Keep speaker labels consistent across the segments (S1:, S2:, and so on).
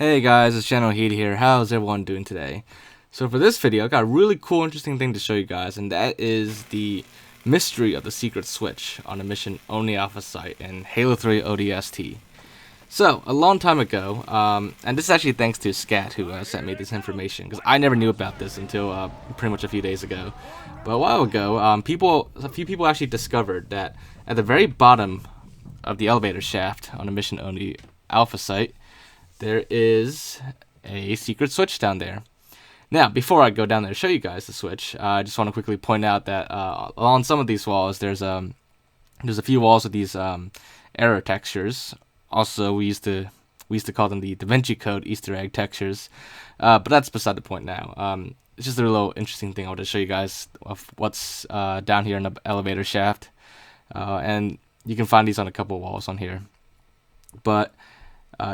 S1: Hey guys, it's Generalkidd here. How's everyone doing today? So for this video, I got a really cool, interesting thing to show you guys, and that is the mystery of the secret switch on the mission ONI Alpha Site in Halo 3 ODST. So, a long time ago, and this is actually thanks to Scat who sent me this information, because I never knew about this until pretty much a few days ago. But a while ago, a few people actually discovered that at the very bottom of the elevator shaft on the mission ONI Alpha Site, there is a secret switch down there. Now, before I go down there to show you guys the switch, I just want to quickly point out that along some of these walls, there's a few walls with these error textures. Also, we used to call them the Da Vinci Code Easter egg textures, but that's beside the point now. It's just a little interesting thing I want to show you guys of what's down here in the elevator shaft, and you can find these on a couple of walls on here. But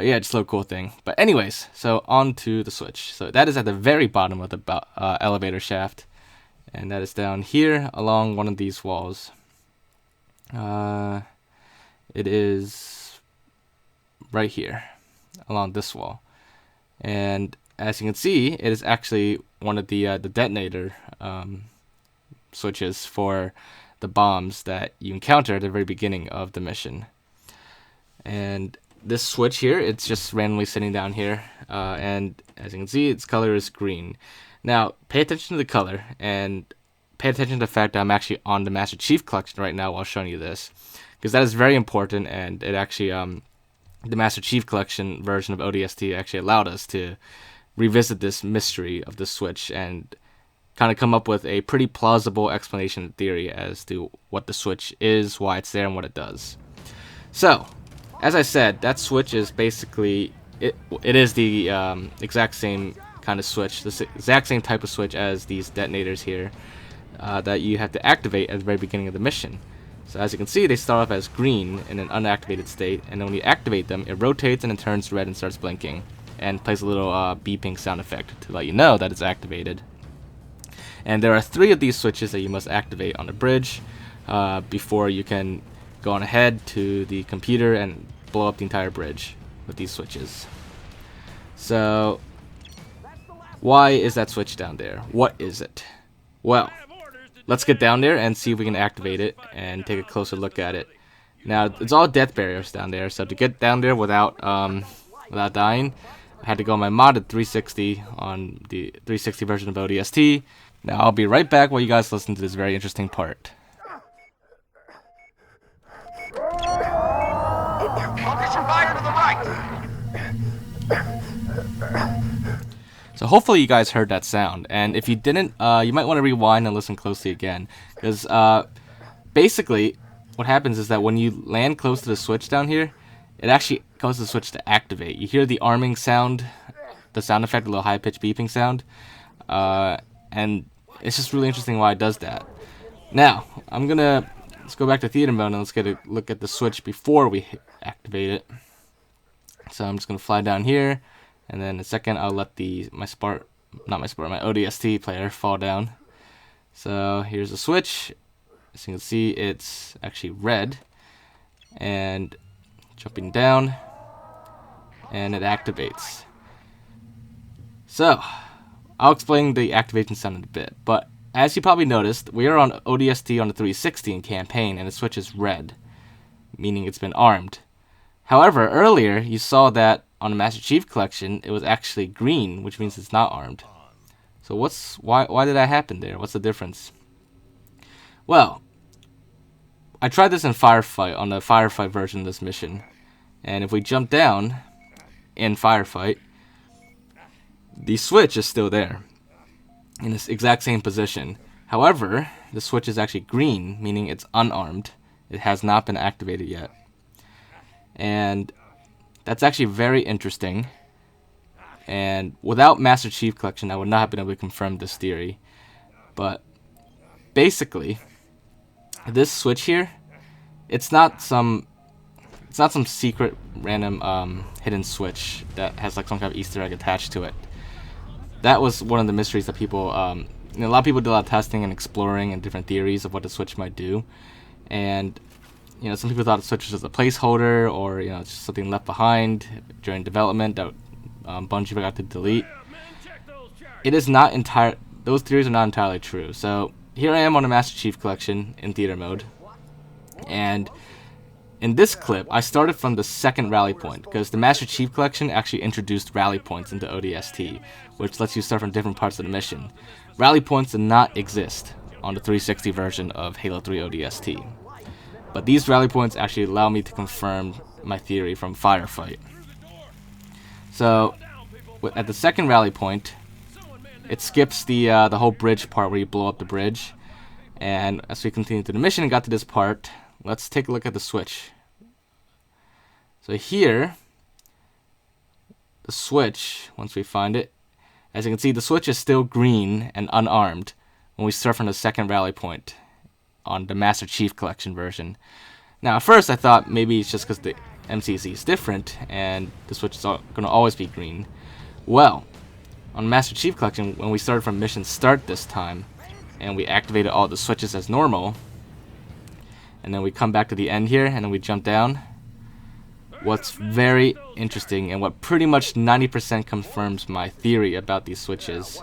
S1: yeah, just a little cool thing. But anyways, so on to the switch. So that is at the very bottom of the elevator shaft, and that is down here along one of these walls. It is right here along this wall, and as you can see, it is actually one of the detonator switches for the bombs that you encounter at the very beginning of the mission. And this switch here, it's just randomly sitting down here, and as you can see, its color is green. Now, pay attention to the color, and pay attention to the fact that I'm actually on the Master Chief Collection right now while showing you this, because that is very important, and it actually, the Master Chief Collection version of ODST actually allowed us to revisit this mystery of the switch and kind of come up with a pretty plausible explanation and theory as to what the switch is, why it's there, and what it does. So, as I said, that switch is basically, it is the exact same kind of switch, the exact same type of switch as these detonators here that you have to activate at the very beginning of the mission. So as you can see, they start off as green in an unactivated state, and then when you activate them, it rotates and it turns red and starts blinking, and plays a little beeping sound effect to let you know that it's activated. And there are 3 of these switches that you must activate on the bridge before you can go on ahead to the computer and blow up the entire bridge with these switches. So, why is that switch down there? What is it? Well, let's get down there and see if we can activate it and take a closer look at it. Now, it's all death barriers down there, so to get down there without dying, I had to go on my modded 360 on the 360 version of ODST. Now, I'll be right back while you guys listen to this very interesting part.
S2: Focus your fire to the right.
S1: So hopefully you guys heard that sound, and if you didn't, you might want to rewind and listen closely again, because basically what happens is that when you land close to the switch down here, it actually causes the switch to activate. You hear the arming sound, the sound effect, a little high-pitched beeping sound, and it's just really interesting why it does that. Now, let's go back to theater mode and let's get a look at the switch before we activate it. So I'm just gonna fly down here, and then in a second I'll let my ODST player fall down. So here's the switch. As you can see, it's actually red, and jumping down, and it activates. So I'll explain the activation sound in a bit, but as you probably noticed, we are on ODST on the 360 in campaign, and the switch is red, meaning it's been armed. However, earlier you saw that on the Master Chief Collection, it was actually green, which means it's not armed. So why did that happen there? What's the difference? Well, I tried this in Firefight, on the Firefight version of this mission, and if we jump down in Firefight, the switch is still there in this exact same position. However, the switch is actually green, meaning it's unarmed. It has not been activated yet. And that's actually very interesting. And without Master Chief Collection, I would not have been able to confirm this theory. But basically, this switch here, it's not some secret random hidden switch that has like some kind of Easter egg attached to it. That was one of the mysteries that people, a lot of people did a lot of testing and exploring and different theories of what the switch might do. And some people thought the switch was just a placeholder, or just something left behind during development that Bungie forgot to delete. It is not entire. Those theories are not entirely true. So here I am on a Master Chief Collection in theater mode, and in this clip, I started from the second rally point, because the Master Chief Collection actually introduced rally points into ODST, which lets you start from different parts of the mission. Rally points did not exist on the 360 version of Halo 3 ODST, but these rally points actually allow me to confirm my theory from Firefight. So, at the second rally point, it skips the whole bridge part where you blow up the bridge, and as we continue through the mission and got to this part, let's take a look at the switch. So here, the switch, once we find it, as you can see, the switch is still green and unarmed when we start from the second rally point on the Master Chief Collection version. Now, at first I thought maybe it's just because the MCC is different and the switch is going to always be green. Well, on Master Chief Collection, when we started from mission start this time, and we activated all the switches as normal, and then we come back to the end here, and then we jump down. What's very interesting, and what pretty much 90% confirms my theory about these switches,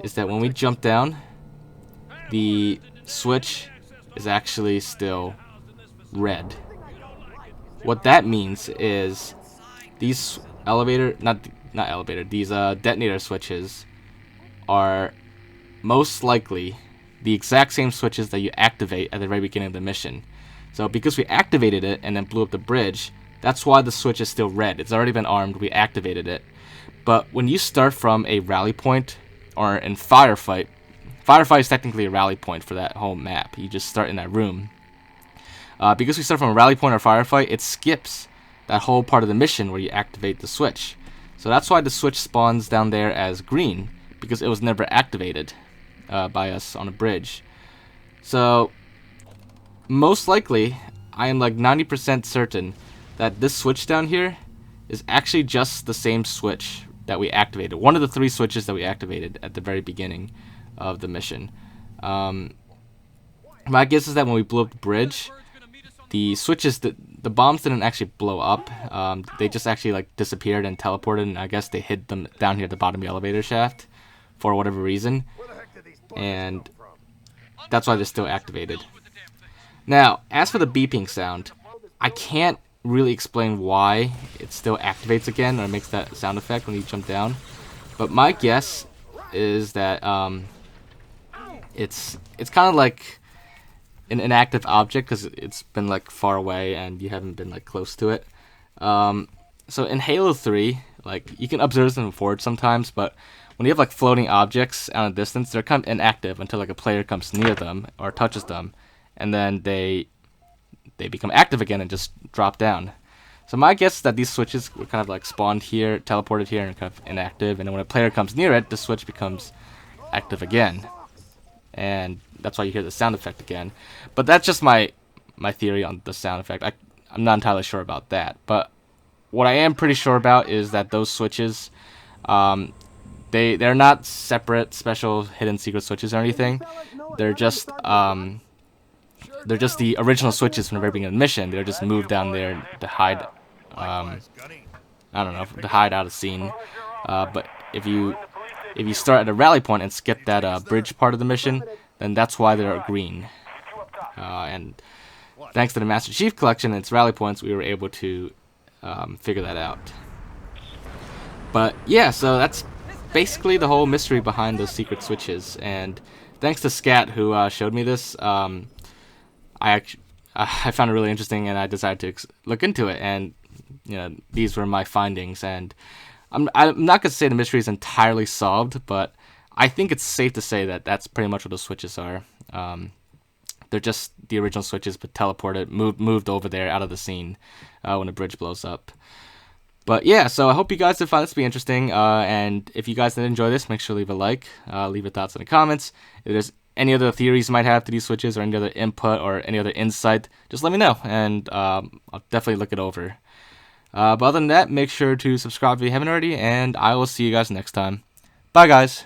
S1: is that when we jump down, the switch is actually still red. What that means is these these detonator switches are most likely the exact same switches that you activate at the very beginning of the mission. So because we activated it and then blew up the bridge, that's why the switch is still red. It's already been armed, we activated it. But when you start from a rally point, or in Firefight is technically a rally point for that whole map. You just start in that room. Because we start from a rally point or Firefight, it skips that whole part of the mission where you activate the switch. So that's why the switch spawns down there as green, because it was never activated by us on a bridge. So most likely, I am like 90% certain that this switch down here is actually just the same switch that we activated. One of the 3 switches that we activated at the very beginning of the mission. My guess is that when we blew up the bridge, the switches, the bombs didn't actually blow up. They just actually like disappeared and teleported, and I guess they hid them down here at the bottom of the elevator shaft for whatever reason, and that's why they're still activated. Now, as for the beeping sound, I can't really explain why it still activates again or makes that sound effect when you jump down, but my guess is that it's kind of like an inactive object because it's been like far away and you haven't been like close to it. So in Halo 3, like you can observe them forward sometimes, but when you have like floating objects out in the distance, they're kind of inactive until like a player comes near them or touches them, and then they become active again and just drop down. So my guess is that these switches were kind of like spawned here, teleported here, and kind of inactive, and then when a player comes near it, the switch becomes active again. And that's why you hear the sound effect again. But that's just my theory on the sound effect. I'm not entirely sure about that. But what I am pretty sure about is that those switches, they're not separate, special, hidden secret switches or anything. They're just the original switches from the very beginning of the mission. They're just moved down there to hide, I don't know, to hide out of scene. But if you start at a rally point and skip that bridge part of the mission, then that's why they're green. And thanks to the Master Chief Collection and its rally points, we were able to figure that out. But yeah, so that's basically the whole mystery behind those secret switches. And thanks to Scat, who showed me this, I found it really interesting, and I decided to look into it. And you know, these were my findings. And I'm not gonna say the mystery is entirely solved, but I think it's safe to say that that's pretty much what those switches are. They're just the original switches, but teleported, moved over there out of the scene when the bridge blows up. But yeah, so I hope you guys did find this to be interesting. And if you guys did enjoy this, make sure to leave a like, leave your thoughts in the comments. If there's any other theories you might have to these switches, or any other input, or any other insight, just let me know, and I'll definitely look it over. But other than that, make sure to subscribe if you haven't already, and I will see you guys next time. Bye, guys.